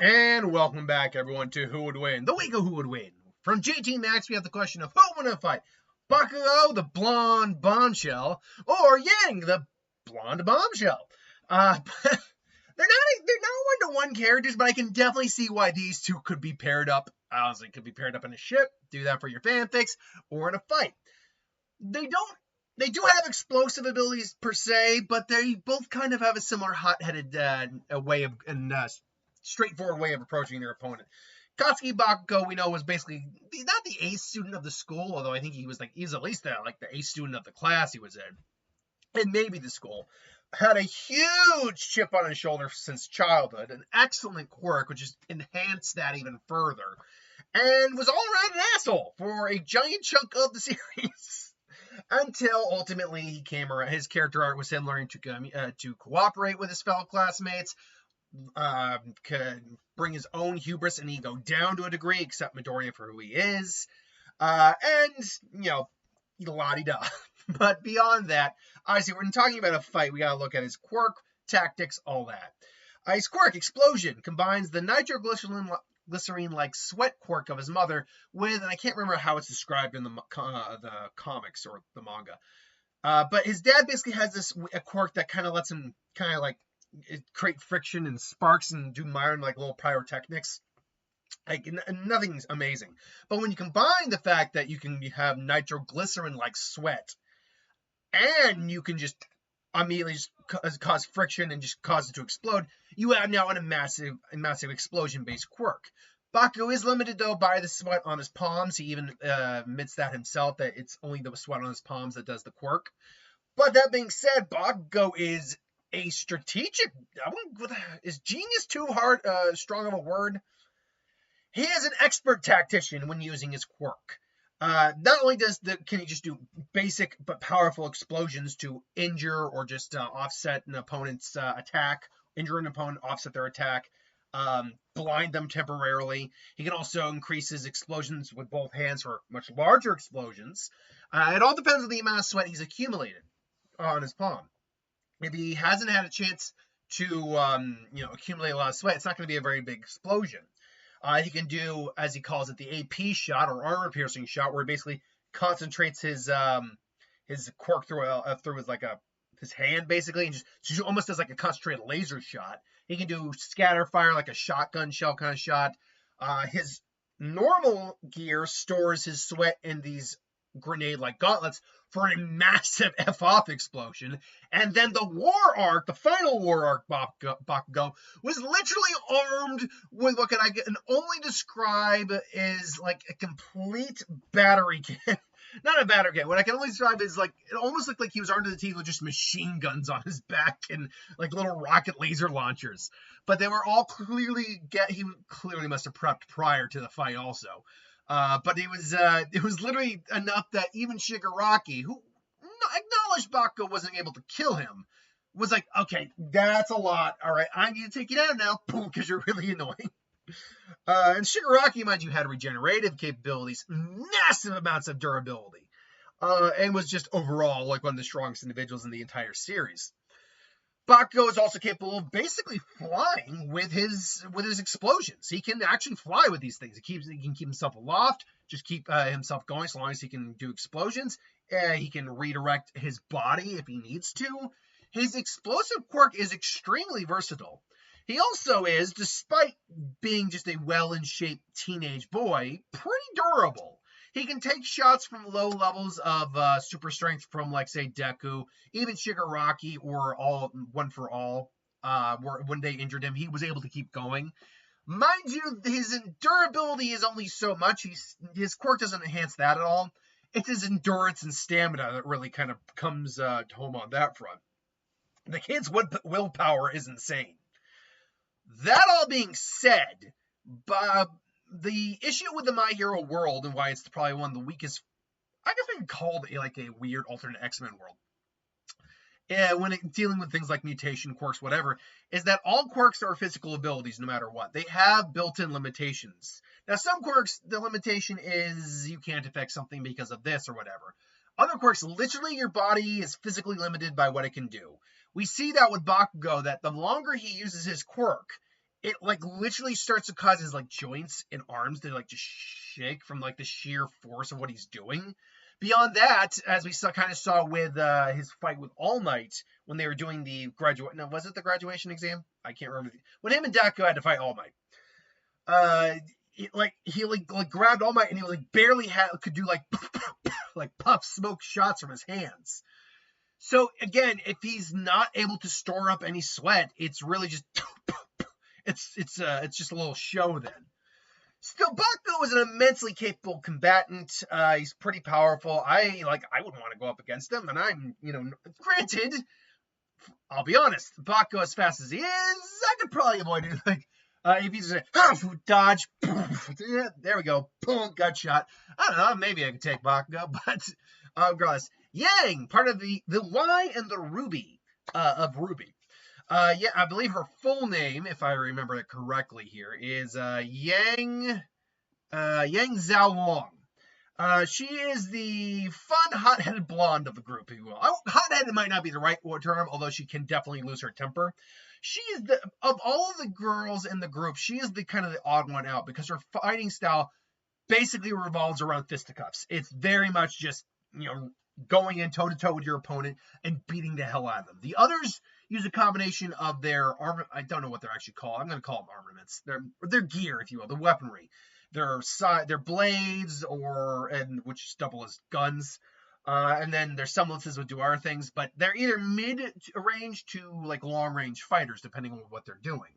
And welcome back, everyone, to Who Would Win? The week of Who Would Win. From JT Max, we have the question of who would fight? Bakugo, the blonde bombshell, or Yang, the blonde bombshell. They're not one-to-one characters, but I can definitely see why these two could be paired up. Honestly, could be paired up in a ship. Do that for your fanfics, or in a fight. They do have explosive abilities per se, but they both kind of have a similar hot-headed way of straightforward way of approaching their opponent. Katsuki Bakugo, we know, was basically not the ace student of the school, although I think he was at least the ace student of the class he was in, and maybe the school. Had a huge chip on his shoulder since childhood, an excellent quirk, which has enhanced that even further, and was all around an asshole for a giant chunk of the series. Until ultimately he came around. His character art was him learning to cooperate with his fellow classmates, could bring his own hubris and ego down to a degree, accept Midoriya for who he is, and, la-di-da. But beyond that, obviously, when talking about a fight, we gotta look at his quirk, tactics, all that. His quirk, Explosion, combines the nitroglycerin-like sweat quirk of his mother with, and I can't remember how it's described in the comics or the manga, but his dad basically has a quirk that kind of lets him create friction and sparks and do modern little pyrotechnics. Nothing's amazing. But when you combine the fact that you can have nitroglycerin-like sweat, and you can just immediately just cause friction and just cause it to explode, you have now a massive explosion-based quirk. Bakugo is limited, though, by the sweat on his palms. He even admits that himself, that it's only the sweat on his palms that does the quirk. But that being said, Bakugo is a strategic. Is genius too strong of a word? He is an expert tactician when using his quirk. Not only can he just do basic but powerful explosions to injure or just offset an opponent's attack, injure an opponent, offset their attack, blind them temporarily. He can also increase his explosions with both hands for much larger explosions. It all depends on the amount of sweat he's accumulated on his palm. If he hasn't had a chance to accumulate a lot of sweat, it's not going to be a very big explosion. He can do, as he calls it, the AP shot or armor piercing shot, where he basically concentrates his quirk through his hand basically, and just almost does like a concentrated laser shot. He can do scatter fire, like a shotgun shell kind of shot. His normal gear stores his sweat in these grenade-like gauntlets for a massive F-off explosion. And then the final war arc Bakugo was literally armed with what I can only describe as like a complete battery kit. Not a battery kit. What I can only describe is it almost looked like he was armed to the teeth with just machine guns on his back and little rocket laser launchers. But they were all he clearly must have prepped prior to the fight also. But it was literally enough that even Shigaraki, who acknowledged Bakugo wasn't able to kill him, was like, okay, that's a lot. All right, I need to take you down now, because you're really annoying. And Shigaraki, mind you, had regenerative capabilities, massive amounts of durability, and was just overall one of the strongest individuals in the entire series. Bakugo is also capable of basically flying with his explosions. He can actually fly with these things. He can keep himself aloft, just keep himself going as long as he can do explosions. He can redirect his body if he needs to. His explosive quirk is extremely versatile. He also is, despite being just a well-in-shape teenage boy, pretty durable. He can take shots from low levels of super strength from, say, Deku, even Shigaraki, or One for All. When they injured him, he was able to keep going. Mind you, his durability is only so much. His quirk doesn't enhance that at all. It's his endurance and stamina that really kind of comes home on that front. The kid's willpower is insane. That all being said, the issue with the My Hero world, and why it's probably one of the weakest, I guess we could call it a weird alternate X-Men world, when dealing with things like mutation, quirks, whatever, is that all quirks are physical abilities no matter what. They have built-in limitations. Now, some quirks, the limitation is you can't affect something because of this or whatever. Other quirks, literally your body is physically limited by what it can do. We see that with Bakugo, that the longer he uses his quirk, it like literally starts to cause his like joints and arms to like just shake from like the sheer force of what he's doing. Beyond that, as we kind of saw with his fight with All Might when they were doing the graduate, no, was it the graduation exam? I can't remember. When him and Deku had to fight All Might, he grabbed All Might and he like barely could do like like puff smoke shots from his hands. So again, if he's not able to store up any sweat, it's really just it's just a little show then. Still, Bakugo is an immensely capable combatant. He's pretty powerful. I wouldn't want to go up against him, and I'm, granted, I'll be honest, Bakugo as fast as he is, I could probably avoid it. Like, if he's dodge, yeah, there we go, boom, gut shot. I don't know, maybe I could take Bakugo, but regardless, Yang, part of the Y and the RWBY of RWBY. Yeah, I believe her full name, if I remember it correctly here, is Yang Xiaolong. She is the fun, hot-headed blonde of the group, if you will. Hot-headed might not be the right term, although she can definitely lose her temper. She is of all of the girls in the group, she is the kind of the odd one out because her fighting style basically revolves around fisticuffs. It's very much just, going in toe-to-toe with your opponent and beating the hell out of them. The others use a combination of their armor. I don't know what they're actually called. I'm going to call them armaments. Their gear, if you will, the weaponry. Their blades, which double as guns. And then their semblances would do other things, but they're either mid-range to like long-range fighters, depending on what they're doing.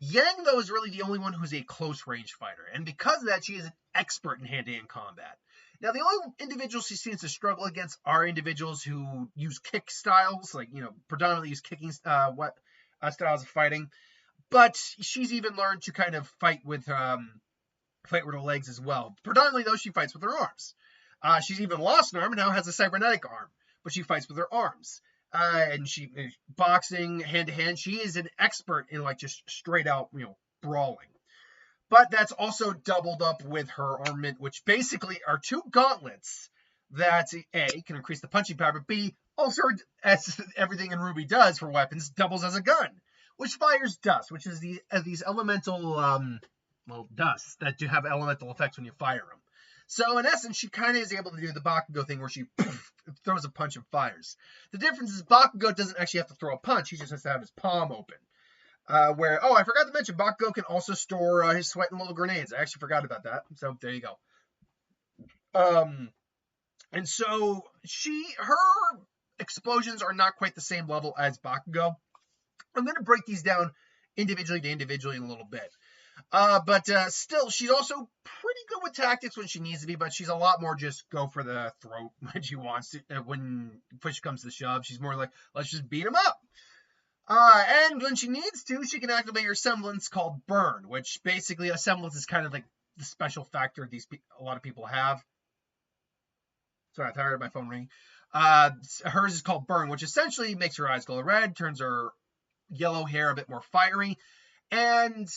Yang, though, is really the only one who's a close-range fighter, and because of that, she is an expert in hand-to-hand combat. Now, the only individuals she seems to struggle against are individuals who use kick styles, like, predominantly use kicking styles of fighting. But she's even learned to kind of fight with her legs as well. Predominantly, though, she fights with her arms. She's even lost an arm and now has a cybernetic arm, but she fights with her arms. And she boxing hand-to-hand. She is an expert in like just straight out, brawling. But that's also doubled up with her armament, which basically are two gauntlets that, A, can increase the punching power, but B, also, as everything in RWBY does for weapons, doubles as a gun, which fires dust, which is these elemental, dust that do have elemental effects when you fire them. So, in essence, she kind of is able to do the Bakugo thing where she throws a punch and fires. The difference is Bakugo doesn't actually have to throw a punch, he just has to have his palm open. I forgot to mention, Bakugo can also store his sweat in little grenades. I actually forgot about that. So, there you go. And so, her explosions are not quite the same level as Bakugo. I'm going to break these down individually in a little bit. But still, she's also pretty good with tactics when she needs to be, but she's a lot more just go for the throat when she wants to. When push comes to shove, she's more like, let's just beat him up. And when she needs to, she can activate her semblance called Burn, which basically a semblance is kind of like the special factor a lot of people have. Sorry, I heard my phone ring. Hers is called Burn, which essentially makes her eyes glow red, turns her yellow hair a bit more fiery, and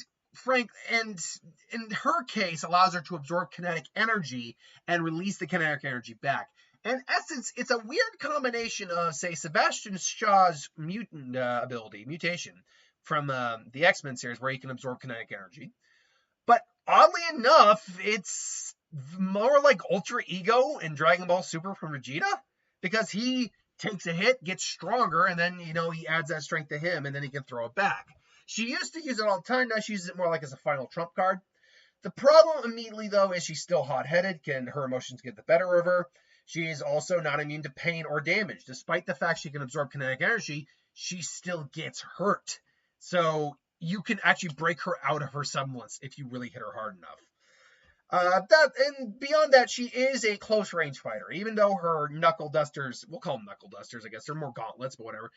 in her case, allows her to absorb kinetic energy and release the kinetic energy back. In essence, it's a weird combination of, say, Sebastian Shaw's mutation from the X-Men series, where he can absorb kinetic energy. But oddly enough, it's more like Ultra Ego in Dragon Ball Super from Vegeta, because he takes a hit, gets stronger, and then, he adds that strength to him, and then he can throw it back. She used to use it all the time, now she uses it more like as a final trump card. The problem immediately, though, is she's still hot-headed. Her emotions get the better of her. She is also not immune to pain or damage. Despite the fact she can absorb kinetic energy, she still gets hurt. So you can actually break her out of her semblance if you really hit her hard enough. And beyond that, she is a close-range fighter. Even though her knuckle dusters, we'll call them knuckle dusters, I guess. They're more gauntlets, but whatever.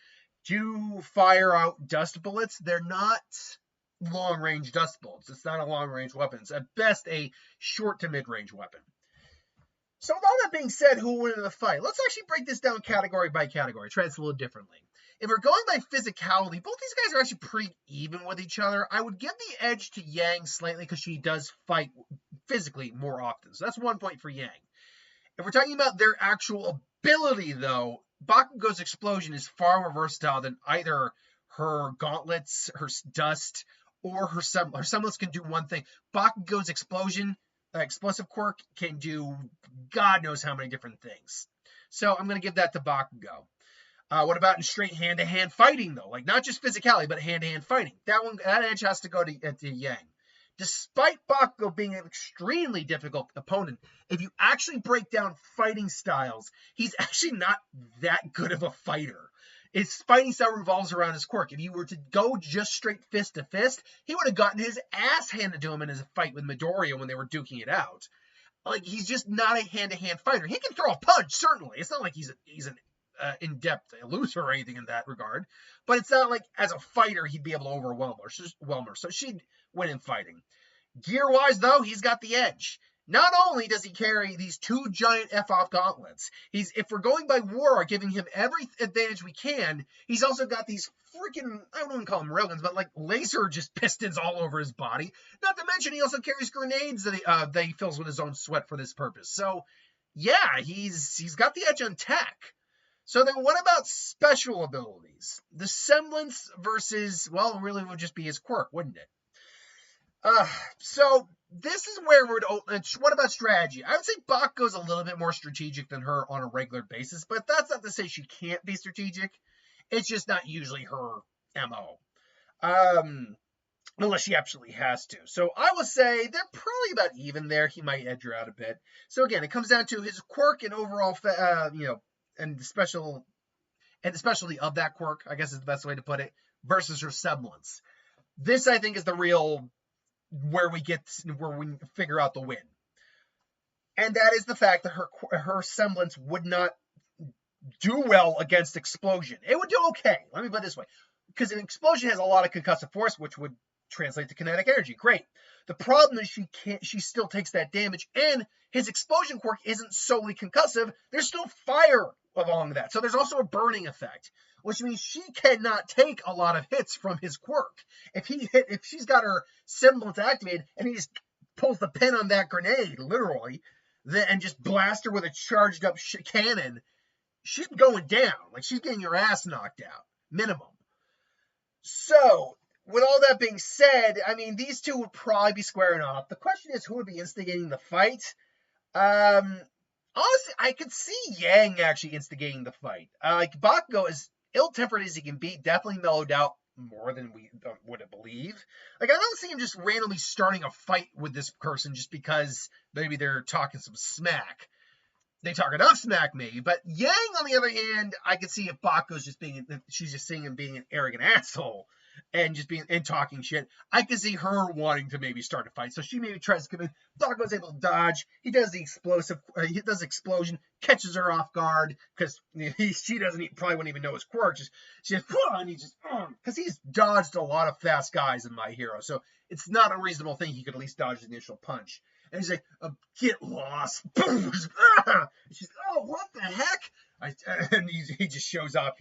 Do fire out dust bullets. They're not long-range dust bullets. It's not a long-range weapon. It's at best a short to mid-range weapon. So with all that being said, who will win in the fight? Let's actually break this down category by category. Try this a little differently. If we're going by physicality, both these guys are actually pretty even with each other. I would give the edge to Yang slightly because she does fight physically more often. So that's 1 point for Yang. If we're talking about their actual ability, though, Bakugo's explosion is far more versatile than either her gauntlets, her dust, or her semblance can do one thing. Bakugo's explosive quirk can do God knows how many different things. So I'm going to give that to Bakugo. What about in straight hand-to-hand fighting, though? Like, not just physicality, but hand-to-hand fighting. That edge has to go to Yang. Despite Bakugo being an extremely difficult opponent, if you actually break down fighting styles, he's actually not that good of a fighter. His fighting style revolves around his quirk. If you were to go just straight fist to fist, he would have gotten his ass handed to him in his fight with Midoriya when they were duking it out. Like, he's just not a hand-to-hand fighter. He can throw a punch, certainly. It's not like he's an in-depth loser or anything in that regard, but it's not like as a fighter he'd be able to overwhelm her. So she'd win in fighting. Gear-wise, though, he's got the edge. Not only does he carry these 2 giant F-off gauntlets, if we're going by war, giving him every advantage we can, he's also got these freaking, I don't want to call them railguns, but like laser just pistons all over his body. Not to mention he also carries grenades that he fills with his own sweat for this purpose. So, yeah, he's got the edge on tech. So then what about special abilities? The semblance versus, well, really would just be his quirk, wouldn't it? So this is where what about strategy? I would say Bakugo's a little bit more strategic than her on a regular basis, but that's not to say she can't be strategic. It's just not usually her MO. Unless she absolutely has to. So I will say they're probably about even there. He might edge her out a bit. So again, it comes down to his quirk and overall, and the specialty of that quirk, I guess is the best way to put it, versus her semblance. This, I think, is the real where we figure out the win. And that is the fact that her semblance would not do well against explosion. It would do okay. Let me put it this way. Because an explosion has a lot of concussive force, which would translate to kinetic energy. Great. The problem is she still takes that damage, and his explosion quirk isn't solely concussive. There's still fire along that. So there's also a burning effect, which means she cannot take a lot of hits from his quirk. If she's got her semblance activated and he just pulls the pin on that grenade, literally, and just blasts her with a charged up cannon, she's going down. Like, she's getting her ass knocked out, minimum. So, with all that being said, I mean, these two would probably be squaring off. The question is, who would be instigating the fight? Honestly, I could see Yang actually instigating the fight. Like, Bakugo, as ill-tempered as he can be, definitely mellowed out more than we would believe. Like, I don't see him just randomly starting a fight with this person just because maybe they're talking some smack. They talk enough smack, maybe. But Yang, on the other hand, I could see if Bakugo's she's just seeing him being an arrogant asshole and talking shit. I could see her wanting to maybe start a fight. So she maybe tries to come in. Bakugo's able to dodge. He does the explosion, catches her off guard because she probably wouldn't even know his quirk. Because he's dodged a lot of fast guys in My Hero. So it's not a reasonable thing he could at least dodge the initial punch. And he's like, get lost. Boom. She's, oh, what the heck? And he just shows up,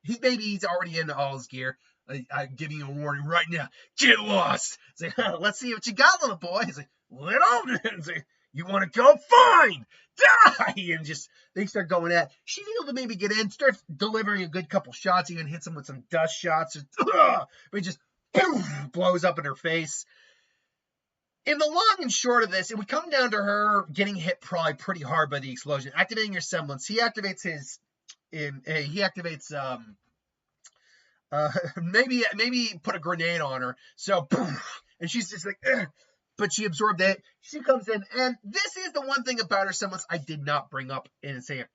he's already into all his gear. I'm giving you a warning right now. Get lost. It's like, let's see what you got, little boy. He's like, let on. It's like, you want to go? Fine. Die. And they start going at. She's able to maybe get in, starts delivering a good couple shots, even hits him with some dust shots. But he just blows up in her face. In the long and short of this, it would come down to her getting hit probably pretty hard by the explosion, activating her semblance. He activates maybe put a grenade on her. So, and she's just like, ugh. But she absorbed it. She comes in, and this is the one thing about her semblance I did not bring up to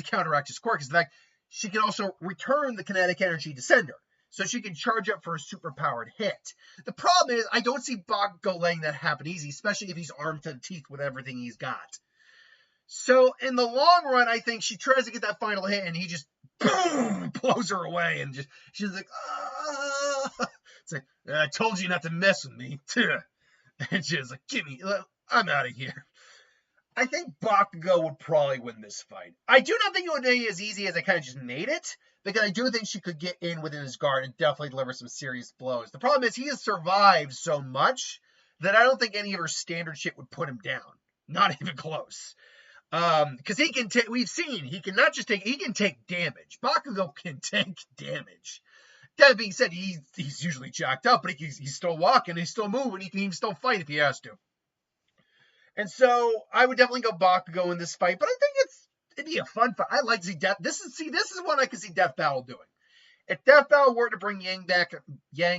counteract his quirk is the fact she can also return the kinetic energy to sender. So she can charge up for a superpowered hit. The problem is, I don't see Bakugo letting that happen easy, especially if he's armed to the teeth with everything he's got. So in the long run, I think she tries to get that final hit, and he just boom, blows her away, and she's like, ah. It's like, I told you not to mess with me. And she's like, I'm out of here. I think Bakugo would probably win this fight. I do not think it would be as easy as I kind of just made it, because I do think she could get in within his guard and definitely deliver some serious blows. The problem is he has survived so much that I don't think any of her standard shit would put him down. Not even close. Because he can take damage. Bakugo can take damage. That being said, he's usually jacked up, but he's still walking, he's still moving, he can even still fight if he has to. And so I would definitely go Bakugo in this fight, but I think it'd be a fun fight. I like to see Death. This is one I could see Death Battle doing. If Death Battle were to bring Yang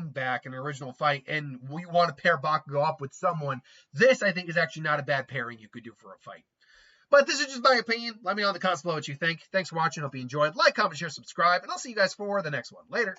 back in an original fight, and we want to pair Bakugo up with someone, this I think is actually not a bad pairing you could do for a fight. But this is just my opinion. Let me know in the comments below what you think. Thanks for watching. Hope you enjoyed. Like, comment, share, subscribe, and I'll see you guys for the next one. Later.